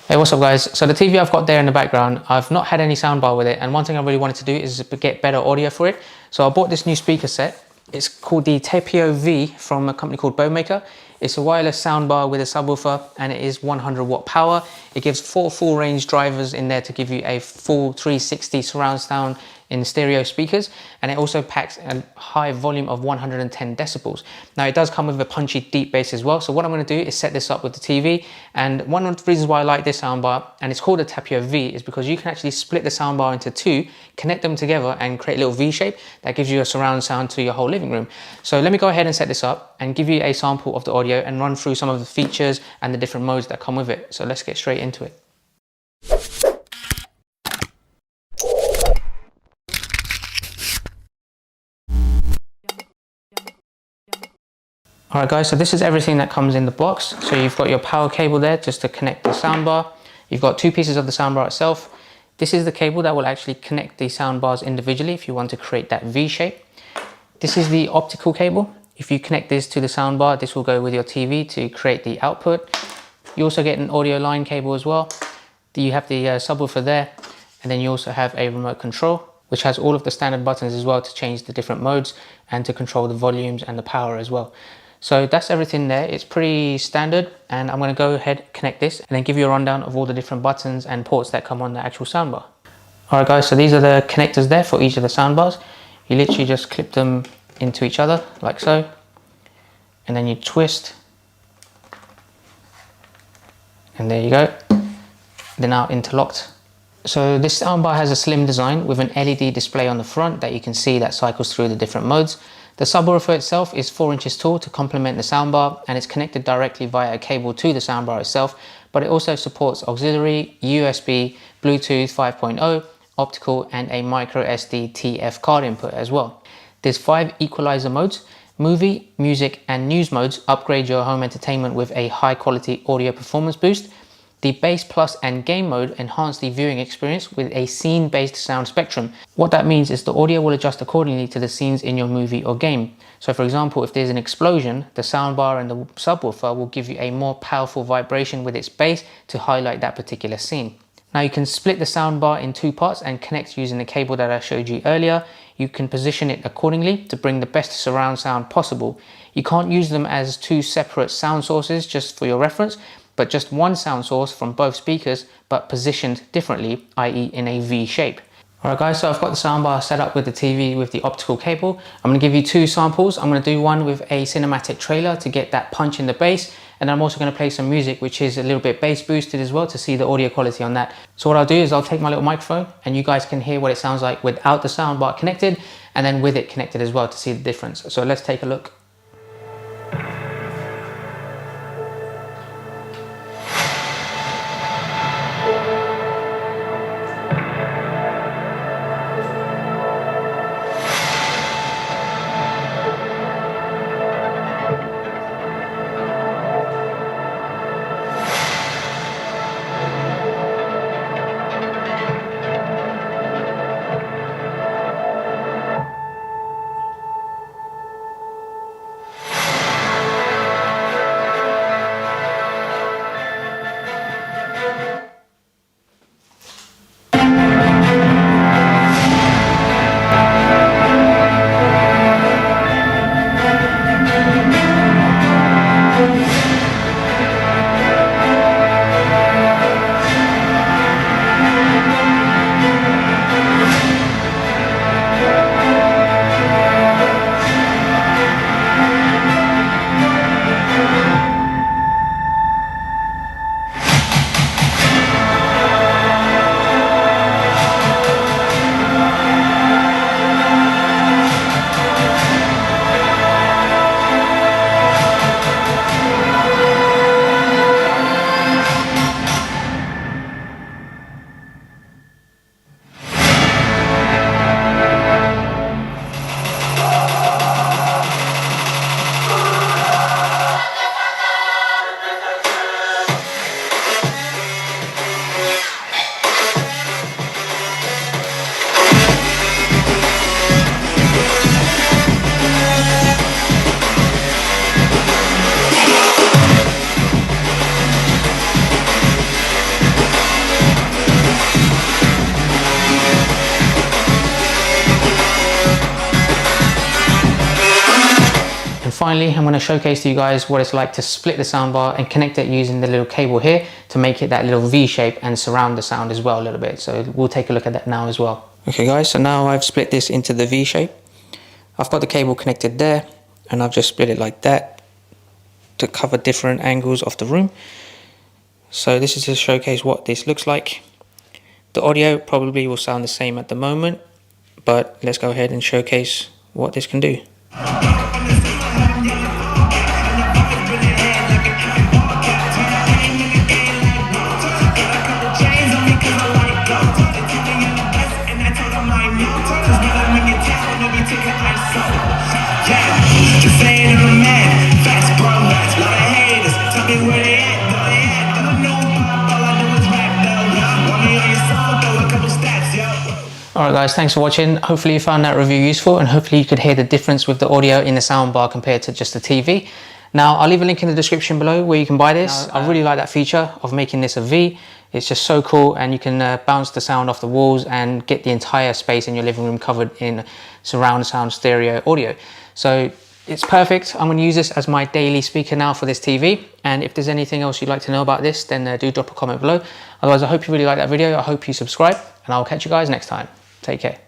Hey, what's up guys? So the TV I've got there in the background, I've not had any soundbar with it, and one thing I really wanted to do is get better audio for it. So I bought this new speaker set. It's called the Tapio V from a company called Bomaker. It's a wireless soundbar with a subwoofer, and it is 100 watt power. It gives 4 full range drivers in there to give you a full 360 surround sound in stereo speakers, and it also packs a high volume of 110 decibels. Now it does come with a punchy deep bass as well, so what I'm going to do is set this up with the TV. And one of the reasons why I like this soundbar, and it's called a Tapio V, is because you can actually split the soundbar into 2, connect them together and create a little V shape that gives you a surround sound to your whole living room. So let me go ahead and set this up and give you a sample of the audio and run through some of the features and the different modes that come with it. So let's get straight into it. Alright guys, so this is everything that comes in the box. So you've got your power cable there just to connect the soundbar. You've got 2 pieces of the soundbar itself. This is the cable that will actually connect the soundbars individually if you want to create that V shape. This is the optical cable. If you connect this to the soundbar, this will go with your TV to create the output. You also get an audio line cable as well. You have the subwoofer there, and then you also have a remote control, which has all of the standard buttons as well to change the different modes and to control the volumes and the power as well. So that's everything there. It's pretty standard, and I'm going to go ahead, connect this, and then give you a rundown of all the different buttons and ports that come on the actual soundbar. Alright guys, so these are the connectors there for each of the soundbars. You literally just clip them into each other like so, and then you twist, and there you go. They're now interlocked. So this soundbar has a slim design with an LED display on the front that you can see that cycles through the different modes. The subwoofer itself is 4 inches tall to complement the soundbar, and it's connected directly via a cable to the soundbar itself, but it also supports auxiliary, USB, Bluetooth 5.0, optical, and a micro SD TF card input as well. There's 5 equalizer modes. Movie, music, and news modes upgrade your home entertainment with a high quality audio performance boost. The Bass Plus and Game mode enhance the viewing experience with a scene-based sound spectrum. What that means is the audio will adjust accordingly to the scenes in your movie or game. So for example, if there's an explosion, the soundbar and the subwoofer will give you a more powerful vibration with its bass to highlight that particular scene. Now you can split the soundbar in 2 parts and connect using the cable that I showed you earlier. You can position it accordingly to bring the best surround sound possible. You can't use them as 2 separate sound sources, just for your reference, but just one sound source from both speakers, but positioned differently, i.e. in a V shape. Alright guys, so I've got the soundbar set up with the TV with the optical cable. I'm going to give you 2 samples. I'm going to do one with a cinematic trailer to get that punch in the bass, and I'm also going to play some music which is a little bit bass boosted as well to see the audio quality on that. So what I'll do is I'll take my little microphone and you guys can hear what it sounds like without the soundbar connected, and then with it connected as well to see the difference. So let's take a look. finally, I'm going to showcase to you guys what it's like to split the soundbar and connect it using the little cable here to make it that little V shape and surround the sound as well a little bit. So we'll take a look at that now as well. Okay guys, so now I've split this into the V shape. I've got the cable connected there and I've just split it like that to cover different angles of the room. So this is to showcase what this looks like. The audio probably will sound the same at the moment, but let's go ahead and showcase what this can do. Alright guys, thanks for watching. Hopefully you found that review useful and hopefully you could hear the difference with the audio in the soundbar compared to just the TV. Now I'll leave a link in the description below where you can buy this. I really like that feature of making this a V. It's just so cool, and you can bounce the sound off the walls and get the entire space in your living room covered in surround sound stereo audio. So it's perfect. I'm going to use this as my daily speaker now for this TV, and if there's anything else you'd like to know about this, then do drop a comment below. Otherwise, I hope you really like that video. I hope you subscribe, and I'll catch you guys next time. Take care.